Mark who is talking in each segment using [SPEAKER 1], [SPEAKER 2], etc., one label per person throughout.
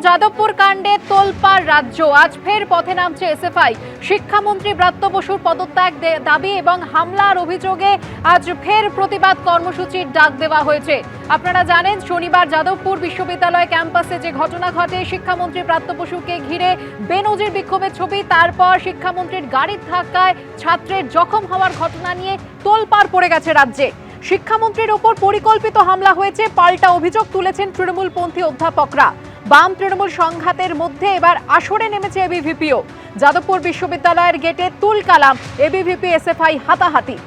[SPEAKER 1] যাদবপুর কাণ্ডে তোলপাড় রাজ্য, আজ ফের পথে নামছে এসএফআই। শিক্ষামন্ত্রী ব্রাত্য বসুর পদত্যাগ দাবি এবং হামলার অভিযোগে আজ ফের প্রতিবাদ কর্মসূচির ডাক দেওয়া হয়েছে। আপনারা জানেন, শনিবার যাদবপুর বিশ্ববিদ্যালয় ক্যাম্পাসে যে ঘটনা ঘটে, শিক্ষামন্ত্রী ব্রাত্য বসুকে ঘিরে বেনজির বিক্ষোভের ছবি, তারপর শিক্ষামন্ত্রীর গাড়ির ধাক্কায় ছাত্রের জখম হওয়ার ঘটনা নিয়ে তোলপাড় পড়ে গেছে রাজ্যে। শিক্ষামন্ত্রীর ওপর পরিকল্পিত হামলা হয়েছে, পাল্টা অভিযোগ তুলেছেন তৃণমূলপন্থী অধ্যাপকরা। বাম তৃণমূল সংঘাতের মধ্যে এবার আসরে নেমেছে এবিভিপিও। যাদবপুর বিশ্ববিদ্যালয়ের গেটে তুলকালাম, এবিভিপি এসএফআই হাতাহাতি।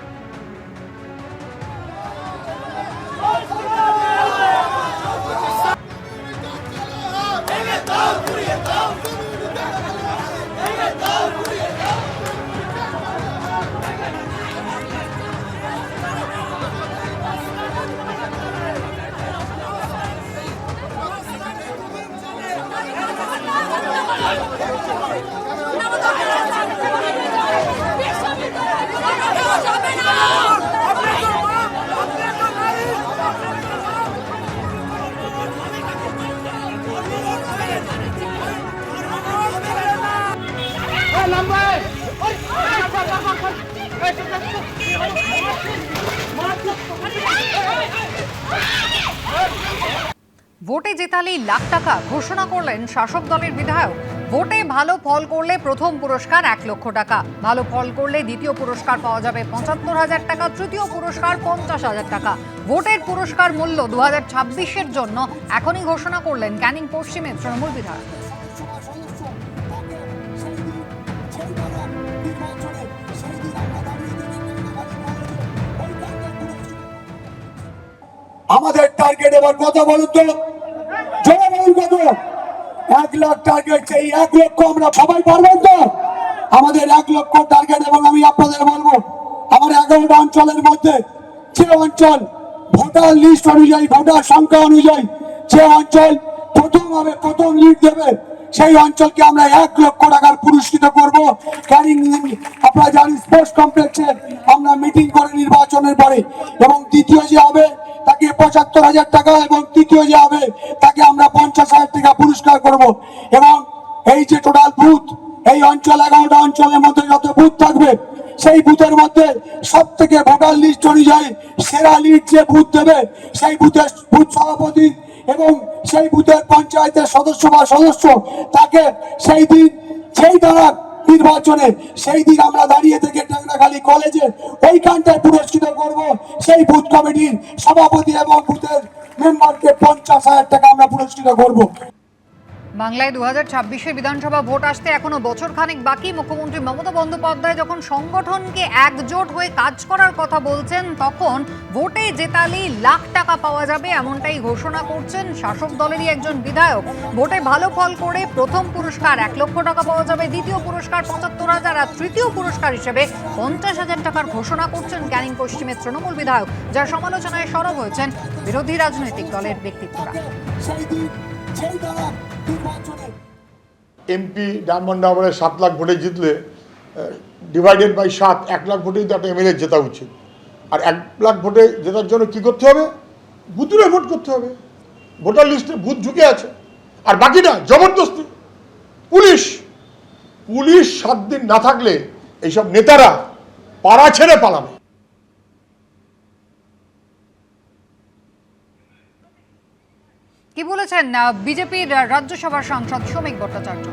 [SPEAKER 2] ভোটে জেতালেই লাখ টাকা ঘোষণা করলেন শাসক দলের বিধায়ক। ভোটে ভালো ফল করলে প্রথম পুরস্কার 1 লক্ষ টাকা, ভালো ফল করলে দ্বিতীয় পুরস্কার পাওয়া যাবে 75,000 টাকা, তৃতীয় পুরস্কার 50,000 টাকা। ভোটের পুরস্কার মূল্য 2026-এর জন্য এখনই ঘোষণা করলেন ক্যানিং পশ্চিমের তৃণমূল বিধায়ক।
[SPEAKER 3] আমাদের টার্গেট এবার কত বলুন তো, জোরে বলুন কত? 1 লাখ টার্গেট। সেই 1 লক্ষ আমরা সবাই পারবেন তো? আমাদের 1 লক্ষ টার্গেট। এবং আমি আপনাদের বলবো, আমার 11টা অঞ্চলের মধ্যে যে অঞ্চল ভোটার লিস্ট অনুযায়ী, ভোটার সংখ্যা অনুযায়ী যে অঞ্চল প্রথম হবে, প্রথম লিড দেবে, সেই অঞ্চলকে আমরা 1 লক্ষ টাকার পুরস্কৃত করব। ক্যানিং আপনারা জানেন, স্পোর্টস কমপ্লেক্সে আমরা মিটিং করে নির্বাচনের পরে, এবং দ্বিতীয় যে হবে তাকে 75,000 টাকা, এবং তৃতীয় যে হবে তাকে আমরা 50,000 টাকা পুরস্কার করব। এবং এই যে টোটাল বুথ, এই অঞ্চল 11টা অঞ্চলের মধ্যে যত বুথ থাকবে, সেই বুথের মধ্যে সব থেকে ভোটার লিস্ট অনুযায়ী সেরা লিড যে বুথ দেবে, সেই বুথের বুথ সভাপতি এবং সেই বুথের পঞ্চায়েতের সদস্য বা সদস্য, তাকে সেই দিন, সেই দ্বারা নির্বাচনে সেই দিন আমরা দাঁড়িয়ে থেকে টেকনাখালী কলেজে ওইখানটায় পুরস্কৃত করব। সেই বুথ কমিটির সভাপতি এবং বুথের মেম্বারকে 50,000 টাকা আমরা পুরস্কৃত করব।
[SPEAKER 2] বাংলায় 2026-এর বিধানসভা ভোট আসতে এখনো বছর খানেক বাকি। মুখ্যমন্ত্রী মমতা বন্দ্যোপাধ্যায় যখন সংগঠনকে একজোট হয়ে কাজ করার কথা বলছেন, তখন ভোটে জেতালেই লাখ টাকা পাওয়া যাবে এমনটাই ঘোষণা করছেন শাসক দলেরই একজন বিধায়ক। ভোটে ভালো ফল করে প্রথম পুরস্কার 1 লক্ষ টাকা পাওয়া যাবে, দ্বিতীয় পুরস্কার 75,000, আর তৃতীয় পুরস্কার হিসেবে 50,000 টাকার ঘোষণা করছেন ক্যানিং পশ্চিমের তৃণমূল বিধায়ক, যার সমালোচনায় সরব হয়েছেন বিরোধী রাজনৈতিক দলের ব্যক্তিত্বরা।
[SPEAKER 4] এমপি ডায়মন্ড হারবারে 7 লাখ ভোটে জিতলে ডিভাইডেড বাই 7, 1 লাখ ভোটেই তো একটা এমএলএ জেতা উচিত। আর 1 লাখ ভোটে জেতার জন্য কি করতে হবে? বুথে ভোট করতে হবে। ভোটার লিস্টে বুথ ঝুঁকে আছে, আর বাকিটা জবরদস্তি। পুলিশ 7 দিন না থাকলে এইসব নেতারা পাড়া ছেড়ে পালাবে।
[SPEAKER 2] কি বলেছেন বিজেপির রাজ্যসভার সাংসদ শ্রমিক ভট্টাচার্য?